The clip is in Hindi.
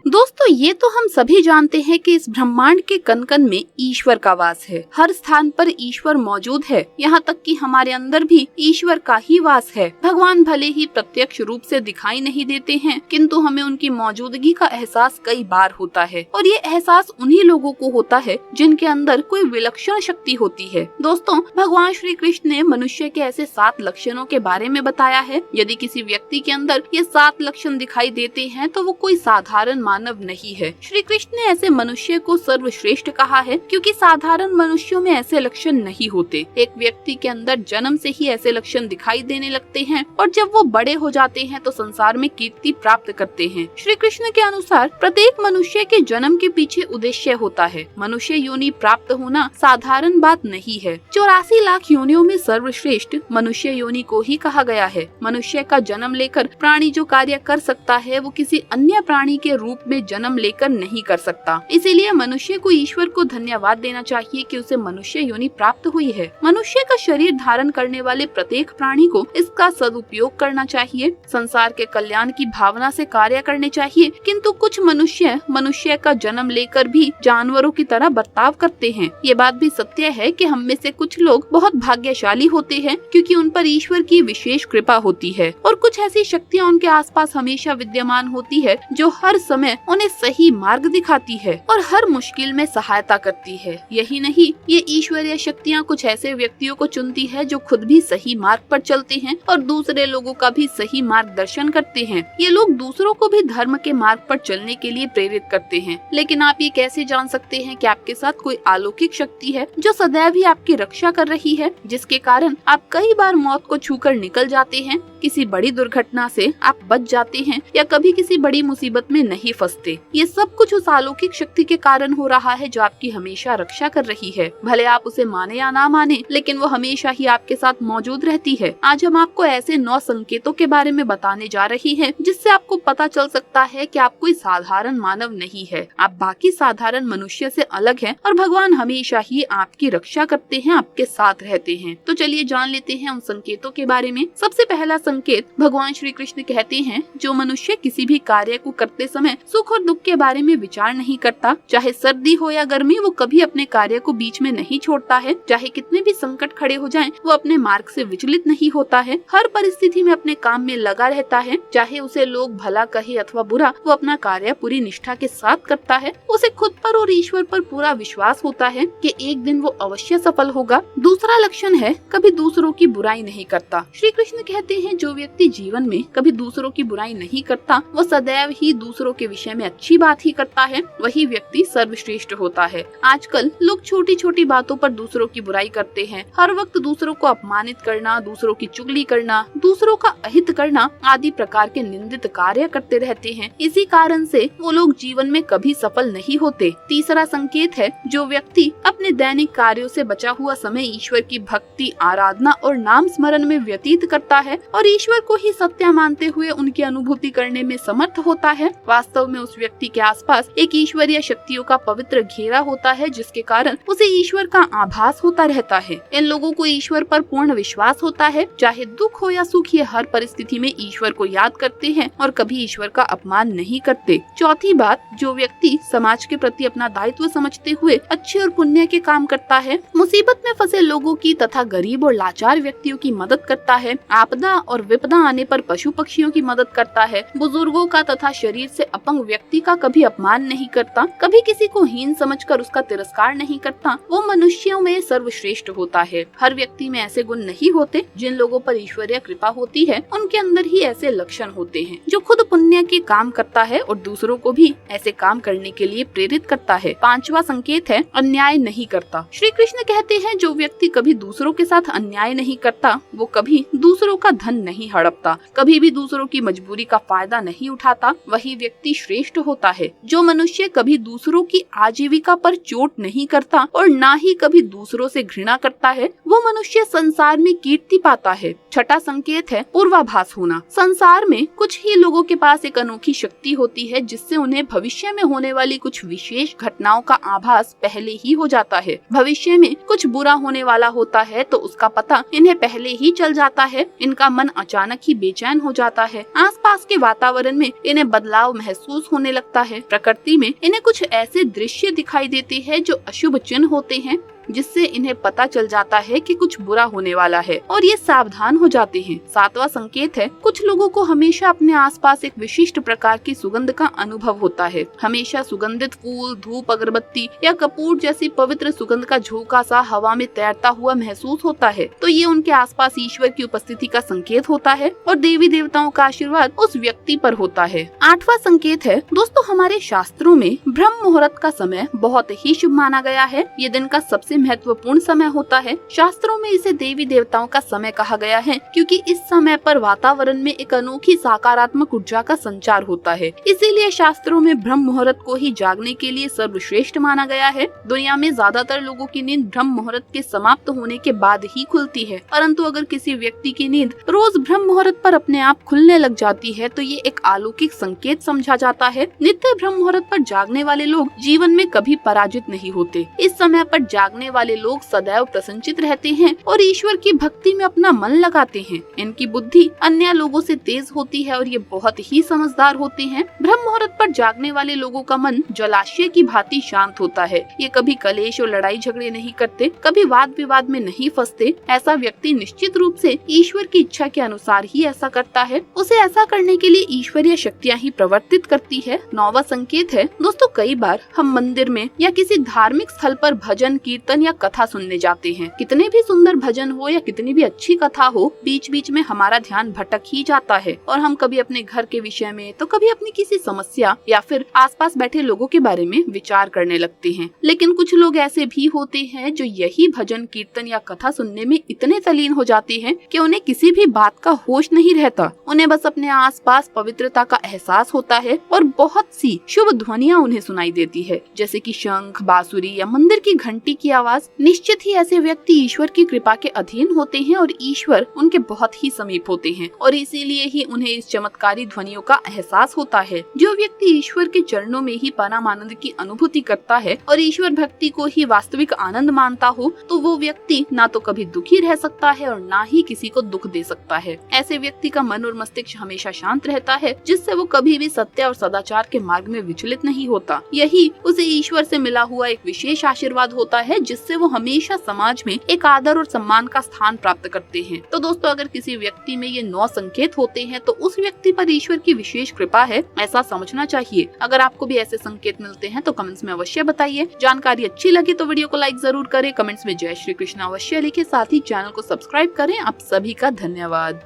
दोस्तों, ये तो हम सभी जानते हैं कि इस ब्रह्मांड के कण कण में ईश्वर का वास है। हर स्थान पर ईश्वर मौजूद है, यहाँ तक कि हमारे अंदर भी ईश्वर का ही वास है। भगवान भले ही प्रत्यक्ष रूप से दिखाई नहीं देते हैं, किंतु हमें उनकी मौजूदगी का एहसास कई बार होता है, और ये एहसास उन्हीं लोगों को होता है जिनके अंदर कोई विलक्षण शक्ति होती है। दोस्तों, भगवान श्री कृष्ण ने मनुष्य के ऐसे 7 लक्षणों के बारे में बताया है। यदि किसी व्यक्ति के अंदर ये 7 लक्षण दिखाई देते हैं तो वो कोई साधारण मानव नहीं है। श्री कृष्ण ने ऐसे मनुष्य को सर्वश्रेष्ठ कहा है, क्योंकि साधारण मनुष्यों में ऐसे लक्षण नहीं होते। एक व्यक्ति के अंदर जन्म से ही ऐसे लक्षण दिखाई देने लगते हैं, और जब वो बड़े हो जाते हैं तो संसार में कीर्ति प्राप्त करते हैं। श्री कृष्ण के अनुसार प्रत्येक मनुष्य के जन्म के पीछे उद्देश्य होता है। मनुष्य योनि प्राप्त होना साधारण बात नहीं है। 84 लाख योनियों में सर्वश्रेष्ठ मनुष्य योनि को ही कहा गया है। मनुष्य का जन्म लेकर प्राणी जो कार्य कर सकता है, वो किसी अन्य प्राणी के रूप में जन्म लेकर नहीं कर सकता। इसीलिए मनुष्य को ईश्वर को धन्यवाद देना चाहिए कि उसे मनुष्य योनि प्राप्त हुई है। मनुष्य का शरीर धारण करने वाले प्रत्येक प्राणी को इसका सदुपयोग करना चाहिए। संसार के कल्याण की भावना से कार्य करने चाहिए, किंतु कुछ मनुष्य का जन्म लेकर भी जानवरों की तरह बर्ताव करते हैं। ये बात भी सत्य है कि हम में से कुछ लोग बहुत भाग्यशाली होते हैं, क्योंकि उन पर ईश्वर की विशेष कृपा होती है, और कुछ ऐसी शक्तियाँ उनके आसपास हमेशा विद्यमान होती है जो हर समय उन्हें सही मार्ग दिखाती है और हर मुश्किल में सहायता करती है। यही नहीं, ये ईश्वरीय शक्तियाँ कुछ ऐसे व्यक्तियों को चुनती है जो खुद भी सही मार्ग पर चलते हैं और दूसरे लोगों का भी सही मार्गदर्शन करते हैं। ये लोग दूसरों को भी धर्म के मार्ग पर चलने के लिए प्रेरित करते हैं। लेकिन आप ये कैसे जान सकते हैं कि आपके साथ कोई अलौकिक शक्ति है जो सदैव ही आपकी रक्षा कर रही है, जिसके कारण आप कई बार मौत को छूकर निकल जाते हैं, किसी बड़ी दुर्घटना से आप बच जाते हैं, या कभी किसी बड़ी मुसीबत में नहीं फंसते। ये सब कुछ उस अलौकिक शक्ति के कारण हो रहा है जो आपकी हमेशा रक्षा कर रही है। भले आप उसे माने या ना माने, लेकिन वो हमेशा ही आपके साथ मौजूद रहती है। आज हम आपको ऐसे 9 संकेतों के बारे में बताने जा रही हैं, जिससे आपको पता चल सकता है कि आप कोई साधारण मानव नहीं है। आप बाकी साधारण मनुष्य से अलग हैं, और भगवान हमेशा ही आपकी रक्षा करते हैं, आपके साथ रहते हैं। तो चलिए जान लेते हैं उन संकेतों के बारे में। सबसे पहला संकेत, भगवान श्री कृष्ण कहते हैं, जो मनुष्य किसी भी कार्य को करते समय सुख और दुख के बारे में विचार नहीं करता, चाहे सर्दी हो या गर्मी, वो कभी अपने कार्य को बीच में नहीं छोड़ता है। चाहे कितने भी संकट खड़े हो जाएं, वो अपने मार्ग से विचलित नहीं होता है। हर परिस्थिति में अपने काम में लगा रहता है। चाहे उसे लोग भला कहे अथवा बुरा, वो अपना कार्य पूरी निष्ठा के साथ करता है। उसे खुद पर और ईश्वर पर पूरा विश्वास होता है कि एक दिन वो अवश्य सफल होगा। दूसरा लक्षण है, कभी दूसरों की बुराई नहीं करता। श्री कृष्ण कहते हैं, जो व्यक्ति जीवन में कभी दूसरों की बुराई नहीं करता, वो सदैव ही दूसरों के विषय में अच्छी बात ही करता है, वही व्यक्ति सर्वश्रेष्ठ होता है। आजकल लोग छोटी छोटी बातों पर दूसरों की बुराई करते हैं। हर वक्त दूसरों को अपमानित करना, दूसरों की चुगली करना, दूसरों का अहित करना आदि प्रकार के निंदित कार्य करते रहते हैं। इसी कारण से वो लोग जीवन में कभी सफल नहीं होते। तीसरा संकेत है, जो व्यक्ति अपने दैनिक कार्यों से बचा हुआ समय ईश्वर की भक्ति, आराधना और नाम स्मरण में व्यतीत करता है और ईश्वर को ही सत्य मानते हुए उनकी अनुभूति करने में समर्थ होता है, वास्तव में उस व्यक्ति के आसपास एक ईश्वरीय शक्तियों का पवित्र घेरा होता है, जिसके कारण उसे ईश्वर का आभास होता रहता है। इन लोगों को ईश्वर पर पूर्ण विश्वास होता है। चाहे दुख हो या सुख, ये हर परिस्थिति में ईश्वर को याद करते हैं और कभी ईश्वर का अपमान नहीं करते। चौथी बात, जो व्यक्ति समाज के प्रति अपना दायित्व समझते हुए अच्छे और पुण्य के काम करता है, मुसीबत में फंसे लोगों की तथा गरीब और लाचार व्यक्तियों की मदद करता है, आपदा और विपदा आने पर पशु पक्षियों की मदद करता है, बुजुर्गों का तथा शरीर से अपंग व्यक्ति का कभी अपमान नहीं करता, कभी किसी को हीन समझकर उसका तिरस्कार नहीं करता, वो मनुष्यों में सर्वश्रेष्ठ होता है। हर व्यक्ति में ऐसे गुण नहीं होते। जिन लोगों पर ईश्वरीय कृपा होती है, उनके अंदर ही ऐसे लक्षण होते हैं। जो खुद पुण्य के काम करता है और दूसरों को भी ऐसे काम करने के लिए प्रेरित करता है। पांचवा संकेत है, अन्याय नहीं करता। श्री कृष्ण कहते हैं, जो व्यक्ति कभी दूसरों के साथ अन्याय नहीं करता, वो कभी दूसरों का धन नहीं हड़पता, कभी भी दूसरों की मजबूरी का फायदा नहीं उठाता, वही व्यक्ति श्रेष्ठ होता है। जो मनुष्य कभी दूसरों की आजीविका पर चोट नहीं करता और ना ही कभी दूसरों से घृणा करता है, वो मनुष्य संसार में कीर्ति पाता है। छठा संकेत है, पूर्वाभास होना। संसार में कुछ ही लोगों के पास एक अनोखी शक्ति होती है, जिससे उन्हें भविष्य में होने वाली कुछ विशेष घटनाओं का आभास पहले ही हो जाता है। भविष्य में कुछ बुरा होने वाला होता है तो उसका पता इन्हें पहले ही चल जाता है। इनका मन अचानक ही बेचैन हो जाता है। आसपास के वातावरण में इन्हें बदलाव महसूस होने लगता है। प्रकृति में इन्हें कुछ ऐसे दृश्य दिखाई देते हैं जो अशुभ चिन्ह होते हैं, जिससे इन्हें पता चल जाता है कि कुछ बुरा होने वाला है और ये सावधान हो जाते हैं। 7वां संकेत है, कुछ लोगों को हमेशा अपने आसपास एक विशिष्ट प्रकार की सुगंध का अनुभव होता है। हमेशा सुगंधित फूल, धूप, अगरबत्ती या कपूर जैसी पवित्र सुगंध का झोंका सा हवा में तैरता हुआ महसूस होता है, तो ये उनके आसपास ईश्वर की उपस्थिति का संकेत होता है और देवी देवताओं का आशीर्वाद उस व्यक्ति पर होता है। 8वां संकेत है, दोस्तों हमारे शास्त्रों में ब्रह्म मुहूर्त का समय बहुत ही शुभ माना गया है। ये दिन का सबसे महत्वपूर्ण समय होता है। शास्त्रों में इसे देवी देवताओं का समय कहा गया है, क्योंकि इस समय पर वातावरण में एक अनोखी सकारात्मक ऊर्जा का संचार होता है। इसीलिए शास्त्रों में ब्रह्म मुहूर्त को ही जागने के लिए सर्वश्रेष्ठ माना गया है। दुनिया में ज्यादातर लोगों की नींद ब्रह्म मुहूर्त के समाप्त होने के बाद ही खुलती है, परंतु अगर किसी व्यक्ति की नींद रोज ब्रह्म मुहूर्त पर अपने आप खुलने लग जाती है तो ये एक अलौकिक संकेत समझा जाता है। नित्य ब्रह्म मुहूर्त पर जागने वाले लोग जीवन में कभी पराजित नहीं होते। इस समय पर जागने वाले लोग सदैव प्रसन्नचित रहते हैं और ईश्वर की भक्ति में अपना मन लगाते हैं। इनकी बुद्धि अन्य लोगों से तेज होती है और ये बहुत ही समझदार होते हैं। ब्रह्म मुहूर्त पर जागने वाले लोगों का मन जलाशय की भांति शांत होता है। ये कभी कलेश और लड़ाई झगड़े नहीं करते, कभी वाद विवाद में नहीं फंसते। ऐसा व्यक्ति निश्चित रूप से ईश्वर की इच्छा के अनुसार ही ऐसा करता है। उसे ऐसा करने के लिए ईश्वरीय शक्तियाँ ही प्रवर्तित करती है। 9वां संकेत है, दोस्तों कई बार हम मंदिर में या किसी धार्मिक स्थल पर भजन, कीर्तन या कथा सुनने जाते हैं। कितने भी सुंदर भजन हो या कितनी भी अच्छी कथा हो, बीच बीच में हमारा ध्यान भटक ही जाता है और हम कभी अपने घर के विषय में तो कभी अपनी किसी समस्या या फिर आसपास बैठे लोगों के बारे में विचार करने लगते हैं। लेकिन कुछ लोग ऐसे भी होते हैं जो यही भजन, कीर्तन या कथा सुनने में इतने तल्लीन हो जाते हैं कि उन्हें किसी भी बात का होश नहीं रहता। उन्हें बस अपने आसपास पवित्रता का एहसास होता है और बहुत सी शुभ ध्वनियाँ उन्हें सुनाई देती है, जैसे कि शंख, बांसुरी या मंदिर की घंटी की आवाज। निश्चित ही ऐसे व्यक्ति ईश्वर की कृपा के अधीन होते हैं और ईश्वर उनके बहुत ही समीप होते हैं और इसीलिए ही उन्हें इस चमत्कारी ध्वनियों का एहसास होता है। जो व्यक्ति ईश्वर के चरणों में ही परम आनंद की अनुभूति करता है और ईश्वर भक्ति को ही वास्तविक आनंद मानता हो, तो वो व्यक्ति ना तो कभी दुखी रह सकता है और ना ही किसी को दुख दे सकता है। ऐसे व्यक्ति का मन और मस्तिष्क हमेशा शांत रहता है, जिससे वो कभी भी सत्य और सदाचार के मार्ग में विचलित नहीं होता। यही उसे ईश्वर से मिला हुआ एक विशेष आशीर्वाद होता है, जिससे वो हमेशा समाज में एक आदर और सम्मान का स्थान प्राप्त करते हैं। तो दोस्तों अगर किसी व्यक्ति में ये 9 संकेत होते हैं तो उस व्यक्ति पर ईश्वर की विशेष कृपा है, ऐसा समझना चाहिए। अगर आपको भी ऐसे संकेत मिलते हैं तो कमेंट्स में अवश्य बताइए। जानकारी अच्छी लगी तो वीडियो को लाइक जरूर करें, कमेंट्स में जय श्री कृष्ण अवश्य लिखे, साथ ही चैनल को सब्सक्राइब करें। आप सभी का धन्यवाद।